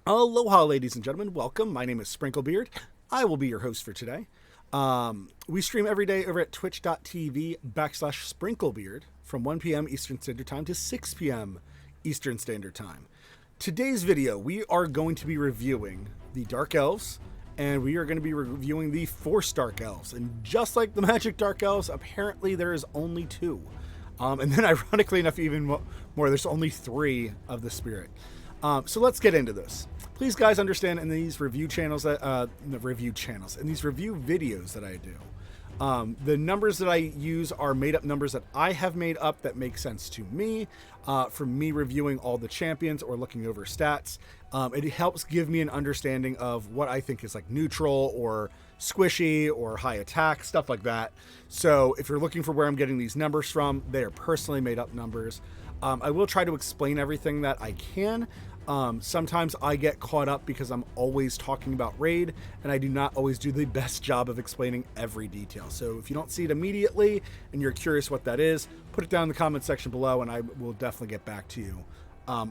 Aloha, ladies and gentlemen. Welcome. My name is SprinkleBeard. I will be your host for today. We stream every day over at twitch.tv/SprinkleBeard from 1 p.m. Eastern Standard Time to 6 p.m. Eastern Standard Time. Today's video, we are going to be reviewing the Dark Elves, and we are going to be reviewing the Force Dark Elves. And just like the Magic Dark Elves, apparently there is only two. And then ironically enough, even more, there's only three of the Spirit. So let's get into this. Please, guys, understand in these review channels that in these review videos that I do, the numbers that I use are made up numbers that I have made up that make sense to me. From me reviewing all the champions or looking over stats, it helps give me an understanding of what I think is like neutral or squishy or high attack, stuff like that. So if you're looking for where I'm getting these numbers from, they are personally made up numbers. I will try to explain everything that I can. Sometimes I get caught up because I'm always talking about raid, and I do not always do the best job of explaining every detail. So if you don't see it immediately and you're curious what that is, put it down in the comment section below and I will definitely get back to you.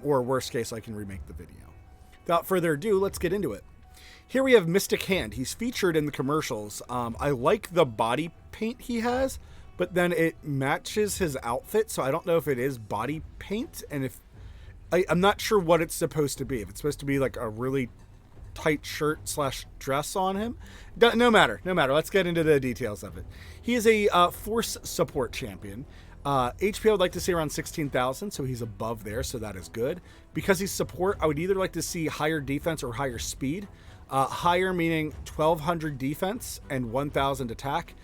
Or worst case, I can remake the video. Without further ado, let's get into it. Here we have Mystic Hand. He's featured in the commercials. I like the body paint he has, but then it matches his outfit, so I don't know if it is body paint, and if I'm not sure what it's supposed to be. If it's supposed to be like a really tight shirt / dress on him. No matter. Let's get into the details of it. He is a force support champion. HP I would like to see around 16,000, so he's above there, so that is good. Because he's support, I would either like to see higher defense or higher speed. Higher meaning 1,200 defense and 1,000 attack.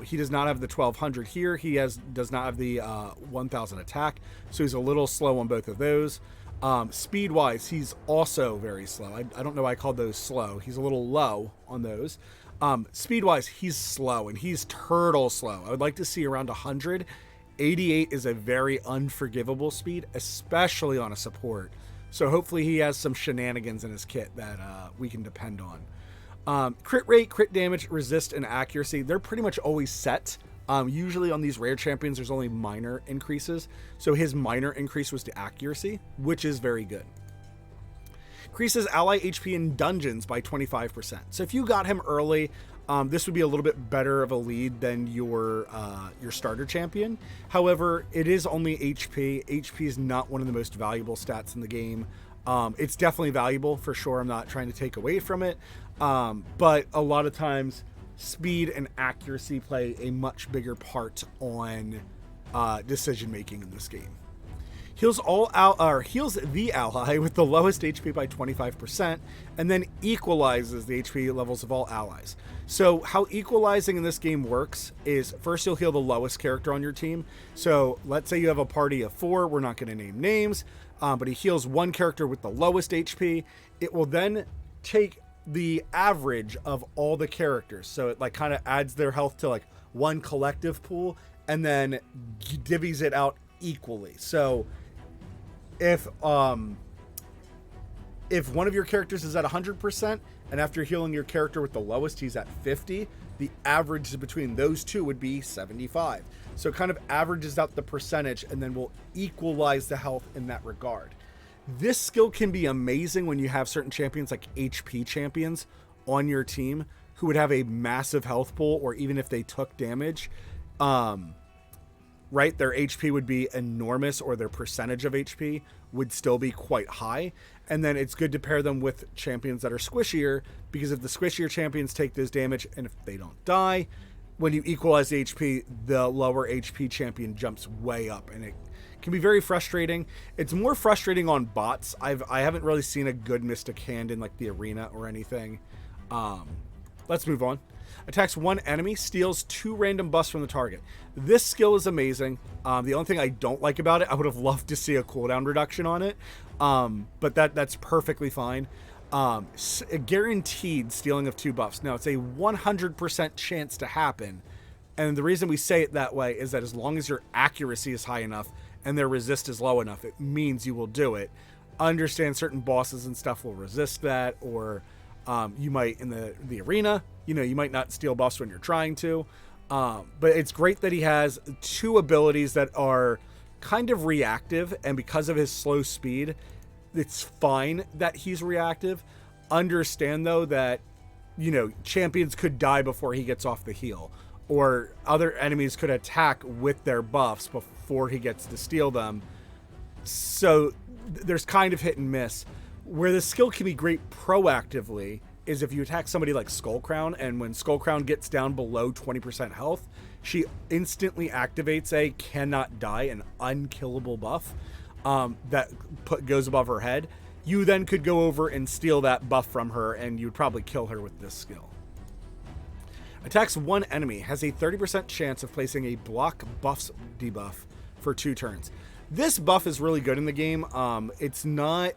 He does not have the 1,200 here. He does not have the 1,000 attack, so he's a little slow on both of those. Speed-wise, he's also very slow. I don't know why I called those slow. He's a little low on those. Speed-wise, he's slow, and he's turtle slow. I would like to see around 100. 88 is a very unforgivable speed, especially on a support. So hopefully he has some shenanigans in his kit that we can depend on. Crit rate, crit damage, resist, and accuracy, they're pretty much always set. Usually on these rare champions, there's only minor increases. So his minor increase was to accuracy, which is very good. Increases ally HP in dungeons by 25%. So if you got him early, this would be a little bit better of a lead than your starter champion. However, it is only HP. HP is not one of the most valuable stats in the game. It's definitely valuable for sure. I'm not trying to take away from it. But a lot of times speed and accuracy play a much bigger part on decision making in this game. Heals the ally with the lowest HP by 25%, and then equalizes the HP levels of all allies. So how equalizing in this game works is first you'll heal the lowest character on your team. So let's say you have a party of 4. We're not going to name names, but he heals one character with the lowest HP. It will then take the average of all the characters, so it like kind of adds their health to like one collective pool and then divvies it out equally. So if one of your characters is at 100% and after healing your character with the lowest he's at 50, the average between those two would be 75. So it kind of averages out the percentage and then will equalize the health in that regard. This skill can be amazing when you have certain champions like HP champions on your team who would have a massive health pool, or even if they took damage, right, their HP would be enormous, or their percentage of HP would still be quite high. And then it's good to pair them with champions that are squishier, because if the squishier champions take this damage and if they don't die, when you equalize the HP, the lower HP champion jumps way up, and it can be very frustrating. It's more frustrating on bots. I haven't really seen a good Mystic Hand in like the arena or anything. Let's move on. Attacks one enemy, steals 2 random buffs from the target. This skill is amazing. The only thing I don't like about it, I would have loved to see a cooldown reduction on it, but that's perfectly fine. A guaranteed stealing of 2 buffs. Now, it's a 100% chance to happen, and the reason we say it that way is that as long as your accuracy is high enough and their resist is low enough, it means you will do it. Understand certain bosses and stuff will resist that, or you might in the arena, you might not steal buffs when you're trying to. But it's great that he has 2 abilities that are kind of reactive, and because of his slow speed, it's fine that he's reactive. Understand though that, you know, champions could die before he gets off the heal, or other enemies could attack with their buffs before he gets to steal them. So there's kind of hit and miss. Where the skill can be great proactively is if you attack somebody like Skullcrown, and when Skullcrown gets down below 20% health, she instantly activates a cannot die, an unkillable buff that goes above her head. You then could go over and steal that buff from her, and you'd probably kill her with this skill. Attacks one enemy, has a 30% chance of placing a block buffs debuff for 2 turns. This buff is really good in the game. It's not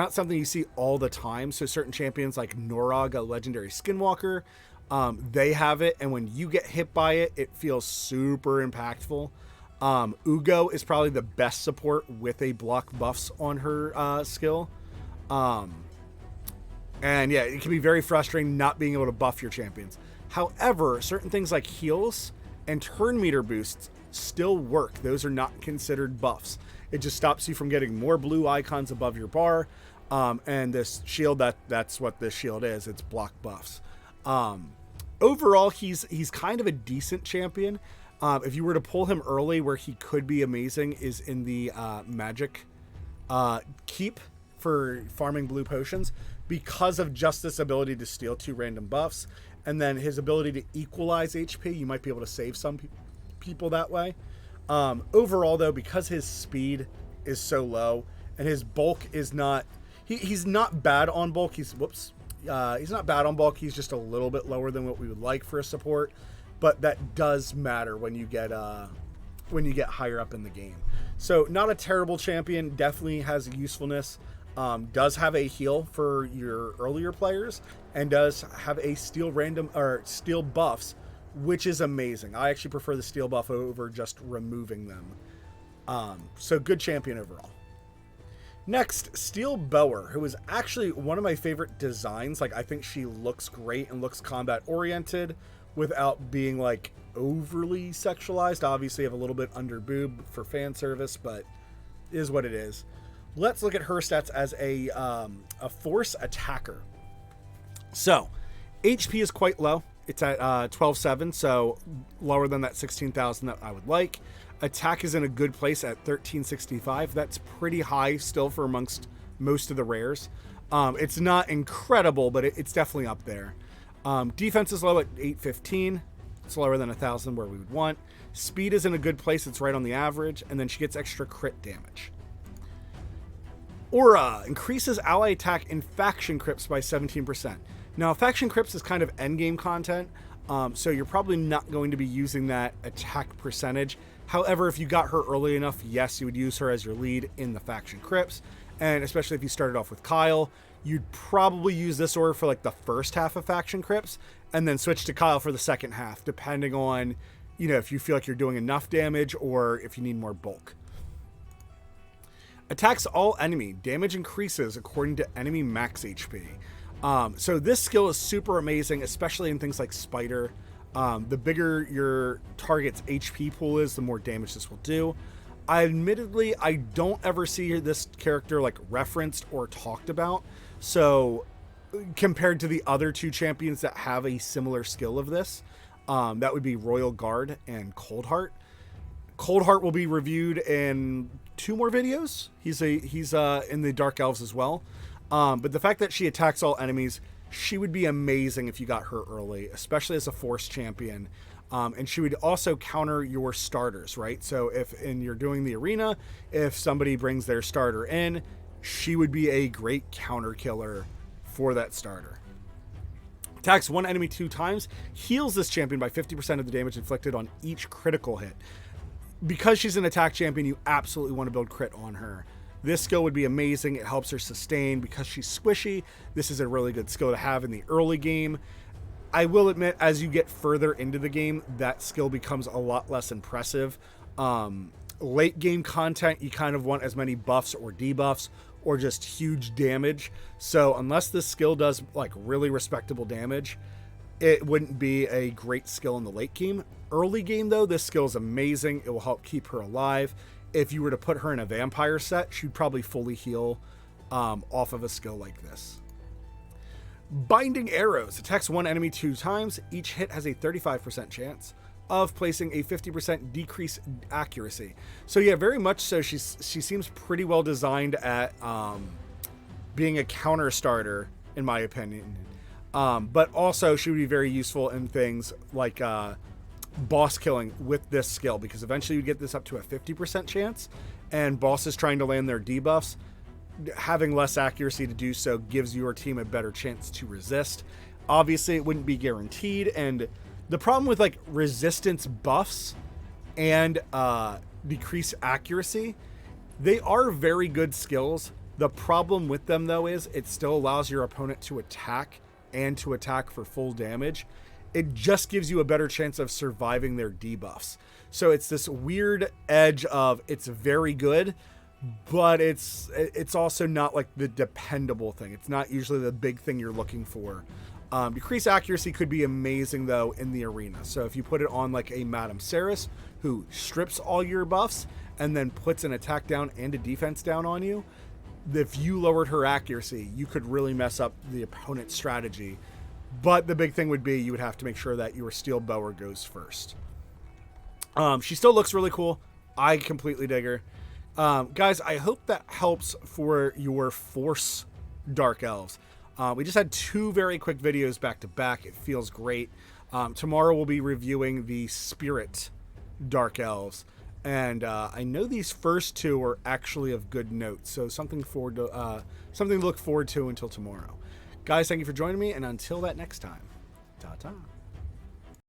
something you see all the time. So certain champions like Norog, a legendary skinwalker, they have it, and when you get hit by it, it feels super impactful. Ugo is probably the best support with a block buffs on her skill. And yeah, it can be very frustrating not being able to buff your champions. However, certain things like heals and turn meter boosts still work. Those are not considered buffs. It just stops you from getting more blue icons above your bar. And this shield, that's what this shield is. It's block buffs. Overall, he's kind of a decent champion. If you were to pull him early, where he could be amazing is in the magic keep for farming blue potions, because of just this ability to steal 2 random buffs, and then his ability to equalize HP. You might be able to save some people that way. Overall, though, because his speed is so low and his bulk is not, he's not bad on bulk. He's not bad on bulk. He's just a little bit lower than what we would like for a support. But that does matter when you get higher up in the game. So not a terrible champion. Definitely has usefulness. Does have a heal for your earlier players, and does have a steal steal buffs, which is amazing. I actually prefer the steal buff over just removing them. So good champion overall. Next, Steel Bower, who is actually one of my favorite designs. Like, I think she looks great and looks combat oriented without being like overly sexualized. Obviously, have a little bit under boob for fan service, but it is what it is. Let's look at her stats as a force attacker. So, HP is quite low. It's at 12,700, so lower than that 16,000 that I would like. Attack is in a good place at 1365. That's pretty high still for amongst most of the rares. It's not incredible, but it's definitely up there. Defense is low at 815. It's lower than 1,000 where we would want. Speed is in a good place. It's right on the average. And then she gets extra crit damage. Aura increases ally attack in faction crypts by 17%. Now, faction crypts is kind of endgame content, so you're probably not going to be using that attack percentage. However, if you got her early enough, yes, you would use her as your lead in the faction crypts. And especially if you started off with Kyle, you'd probably use this aura for like the first half of faction crypts, and then switch to Kyle for the second half, depending on, you know, if you feel like you're doing enough damage or if you need more bulk. Attacks all enemy. Damage increases according to enemy max HP. So this skill is super amazing, especially in things like Spider. The bigger your target's HP pool is, the more damage this will do. Admittedly, I don't ever see this character like referenced or talked about. So compared to the other 2 champions that have a similar skill of this, that would be Royal Guard and Coldheart. Coldheart will be reviewed in 2 more videos. He's in the Dark Elves as well. But the fact that she attacks all enemies, she would be amazing if you got her early, especially as a Force champion. And she would also counter your starters, right? So if you're doing the arena, if somebody brings their starter in, she would be a great counter killer for that starter. Attacks one enemy 2 times, heals this champion by 50% of the damage inflicted on each critical hit. Because she's an attack champion, you absolutely want to build crit on her. This skill would be amazing. It helps her sustain because she's squishy. This is a really good skill to have in the early game. I will admit, as you get further into the game, that skill becomes a lot less impressive. Late game content, you kind of want as many buffs or debuffs or just huge damage. So unless this skill does like really respectable damage, it wouldn't be a great skill in the late game. Early game though, this skill is amazing. It will help keep her alive. if you were to put her in a vampire set, she'd probably fully heal off of a skill like this. Binding Arrows attacks one enemy 2 times. Each hit has a 35% chance of placing a 50% decrease accuracy. So yeah, very much so. She seems pretty well designed at being a counter starter, in my opinion. But also she would be very useful in things like boss killing with this skill, because eventually you get this up to a 50% chance, and bosses trying to land their debuffs, having less accuracy to do so gives your team a better chance to resist. Obviously it wouldn't be guaranteed, and the problem with like resistance buffs and decrease accuracy, they are very good skills. The problem with them though is it still allows your opponent to attack and to attack for full damage. It just gives you a better chance of surviving their debuffs. So it's this weird edge of it's very good, but it's also not like the dependable thing. It's not usually the big thing you're looking for. Decrease accuracy could be amazing though in the arena. So if you put it on like a Madame Saris who strips all your buffs and then puts an attack down and a defense down on you, if you lowered her accuracy, you could really mess up the opponent's strategy. But the big thing would be you would have to make sure that your steel bower goes first. She still looks really cool. I completely dig her. Guys, I hope that helps for your Force Dark Elves. We just had 2 very quick videos back to back. It feels great. Tomorrow we'll be reviewing the Spirit Dark Elves. And I know these first 2 are actually of good note. So something to look forward to until tomorrow. Guys, thank you for joining me. And until that next time, ta-ta.